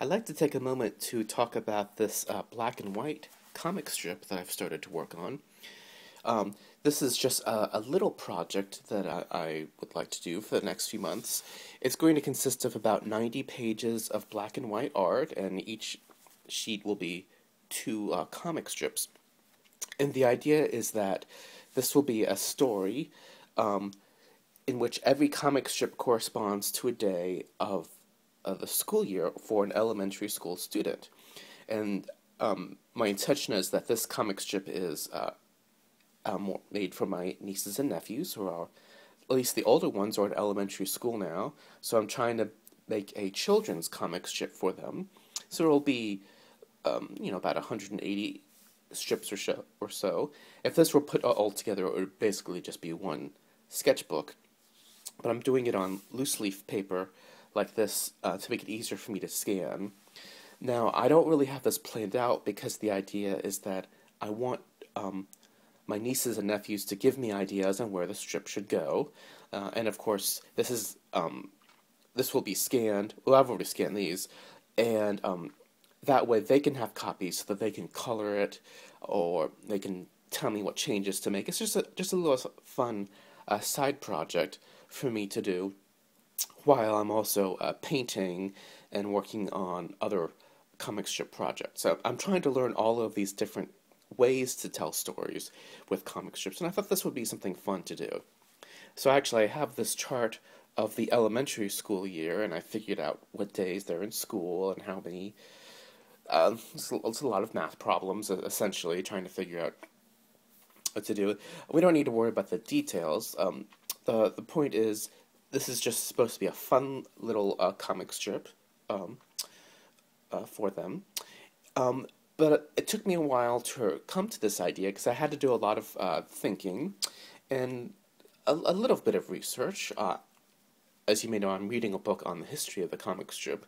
I'd like to take a moment to talk about this black and white comic strip that I've started to work on. This is just a little project that I would like to do for the next few months. It's going to consist of about 90 pages of black and white art, and each sheet will be two comic strips. And the idea is that this will be a story in which every comic strip corresponds to a day of the school year for an elementary school student. And my intention is that this comic strip is made for my nieces and nephews, who are, at least the older ones, are in elementary school now. So I'm trying to make a children's comic strip for them. So it'll be, about 180 strips or so. If this were put all together, it would basically just be one sketchbook. But I'm doing it on loose leaf paper like this to make it easier for me to scan. Now, I don't really have this planned out because the idea is that I want my nieces and nephews to give me ideas on where the strip should go. And of course, this will be scanned. Well, I've already scanned these, and that way they can have copies so that they can color it, or they can tell me what changes to make. It's just a little fun side project for me to do while I'm also painting and working on other comic strip projects. So I'm trying to learn all of these different ways to tell stories with comic strips, and I thought this would be something fun to do. So actually I have this chart of the elementary school year, and I figured out what days they're in school and how many. It's a lot of math problems, essentially, trying to figure out what to do. We don't need to worry about the details. The point is, this is just supposed to be a fun little comic strip for them. But it took me a while to come to this idea because I had to do a lot of thinking and a little bit of research. As you may know, I'm reading a book on the history of the comic strip,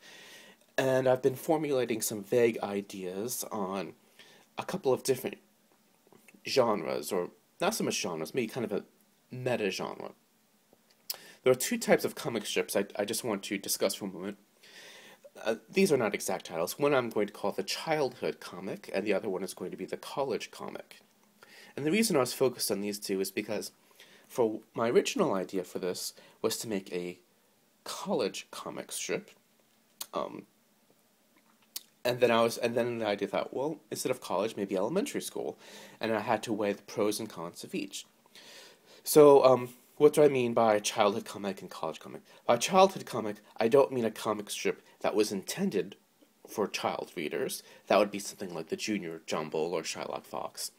and I've been formulating some vague ideas on a couple of different genres, or not so much genres, maybe kind of a meta-genre. There are two types of comic strips I just want to discuss for a moment. These are not exact titles. One I'm going to call the childhood comic, and the other one is going to be the college comic. And the reason I was focused on these two is because for my original idea for this was to make a college comic strip. And then the idea thought, well, instead of college, maybe elementary school, and I had to weigh the pros and cons of each. So, what do I mean by childhood comic and college comic? By childhood comic, I don't mean a comic strip that was intended for child readers. That would be something like the Junior Jumble or Shylock Fox.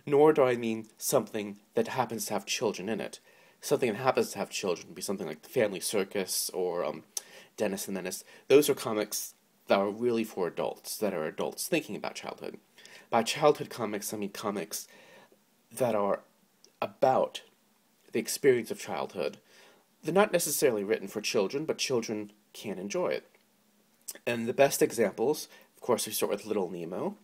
Nor do I mean something that happens to have children in it. Something that happens to have children would be something like the Family Circus or Dennis the Menace. Those are comics that are really for adults, that are adults thinking about childhood. By childhood comics, I mean comics that are about the experience of childhood. They're not necessarily written for children, but children can enjoy it. And the best examples, of course, we start with Little Nemo,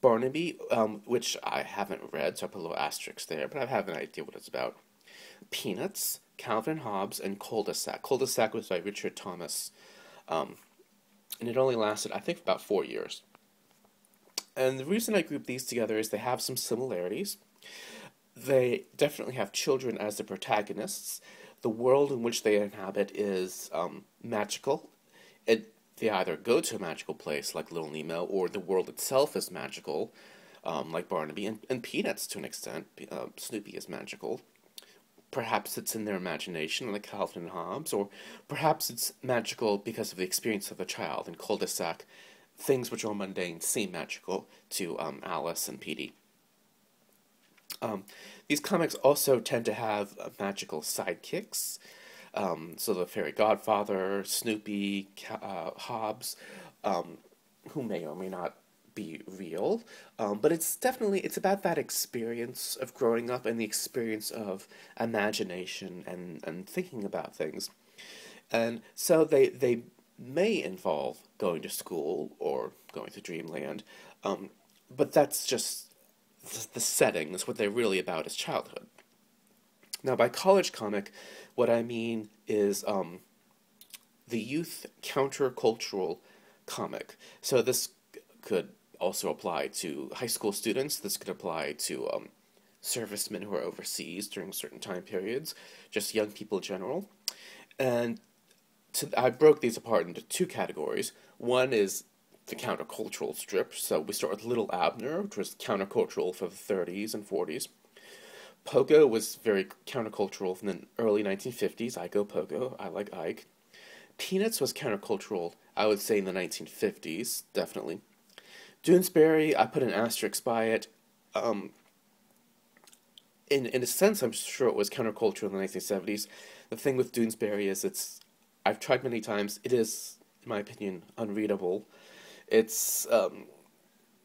Barnaby, which I haven't read, so I put a little asterisk there, but I have an idea what it's about. Peanuts, Calvin and Hobbes, and Cul-de-sac. Cul-de-sac was by Richard Thomas, and it only lasted, I think, about 4 years. And the reason I group these together is they have some similarities. They definitely have children as the protagonists. The world in which they inhabit is magical. They either go to a magical place, like Little Nemo, or the world itself is magical, like Barnaby, and Peanuts to an extent. Snoopy is magical. Perhaps it's in their imagination, like Calvin and Hobbes, or perhaps it's magical because of the experience of a child. In Cul-de-sac, things which are mundane seem magical to Alice and Petey. These comics also tend to have magical sidekicks. So the Fairy Godfather, Snoopy, Hobbes, who may or may not be real, but it's about that experience of growing up and the experience of imagination and thinking about things. And so they may involve going to school or going to dreamland, but that's just the setting. That's what they're really about, is childhood. Now, by college comic, what I mean is the youth countercultural comic. So this could also apply to high school students. This could apply to servicemen who are overseas during certain time periods, just young people in general. And I broke these apart into two categories. One is the countercultural strip. So we start with Little Abner, which was countercultural for the 30s and 40s. Pogo was very countercultural from the early 1950s. I go Pogo. I like Ike. Peanuts was countercultural, I would say, in the 1950s, definitely. Doonesbury, I put an asterisk by it. In a sense, I'm sure it was countercultural in the 1970s. The thing with Doonesbury is I've tried many times. It is, in my opinion, unreadable. It's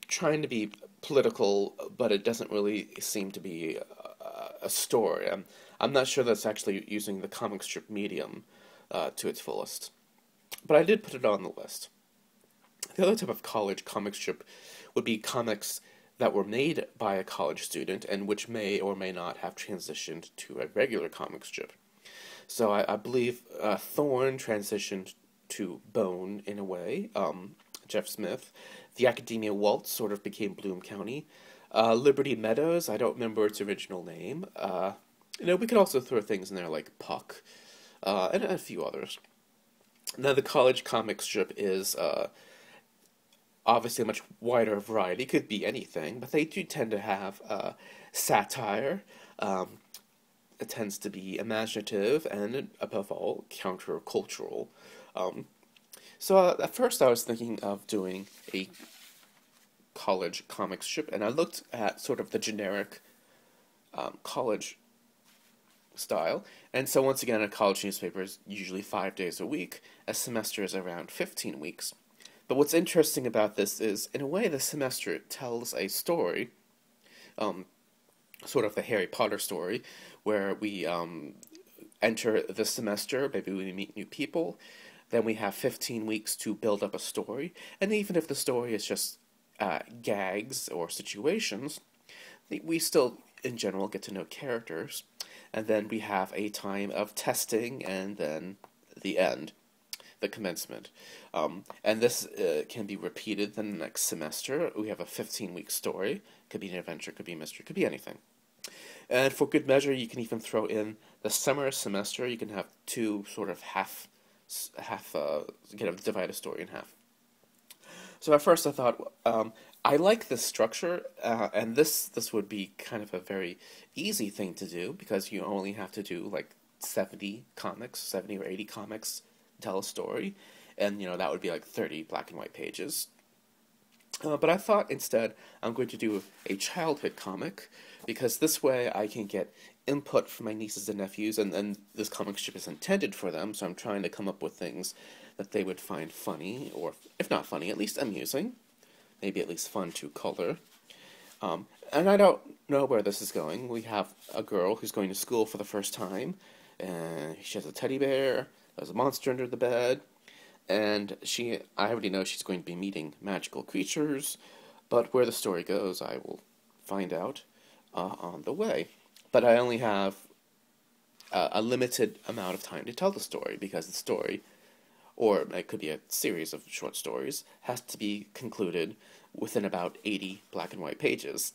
trying to be political, but it doesn't really seem to be a story. I'm not sure that's actually using the comic strip medium to its fullest. But I did put it on the list. The other type of college comic strip would be comics that were made by a college student and which may or may not have transitioned to a regular comic strip. So I believe Thorn transitioned to Bone in a way, Jeff Smith. The Academia Waltz sort of became Bloom County. Liberty Meadows, I don't remember its original name. We could also throw things in there like Puck, and a few others. Now, the college comic strip is obviously a much wider variety. It could be anything, but they do tend to have satire. It tends to be imaginative and, above all, countercultural. So at first I was thinking of doing a college comic strip, and I looked at sort of the generic college style. And so once again, a college newspaper is usually 5 days a week. A semester is around 15 weeks. But what's interesting about this is, in a way, the semester tells a story, sort of the Harry Potter story, where we enter the semester, maybe we meet new people, then we have 15 weeks to build up a story, and even if the story is just gags or situations, we still, in general, get to know characters, and then we have a time of testing, and then the end. The commencement. And this can be repeated the next semester. We have a 15-week story. Could be an adventure, could be a mystery, could be anything. And for good measure, you can even throw in the summer semester. You can have two sort of divide a story in half. So at first I thought, I like this structure, and this would be kind of a very easy thing to do, because you only have to do like 70 or 80 comics, tell a story, and that would be like 30 black and white pages. But I thought instead I'm going to do a childhood comic, because this way I can get input from my nieces and nephews, and this comic strip is intended for them, so I'm trying to come up with things that they would find funny, or if not funny, at least amusing, maybe at least fun to color. And I don't know where this is going. We have a girl who's going to school for the first time, and she has a teddy bear. There's a monster under the bed, and I already know she's going to be meeting magical creatures, but where the story goes, I will find out on the way. But I only have a limited amount of time to tell the story, because the story, or it could be a series of short stories, has to be concluded within about 80 black and white pages.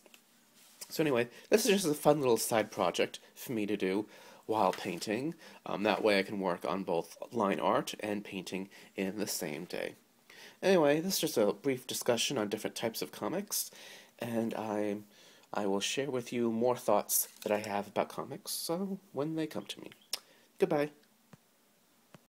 So anyway, this is just a fun little side project for me to do while painting. That way I can work on both line art and painting in the same day. Anyway, this is just a brief discussion on different types of comics, and I will share with you more thoughts that I have about comics when they come to me. Goodbye.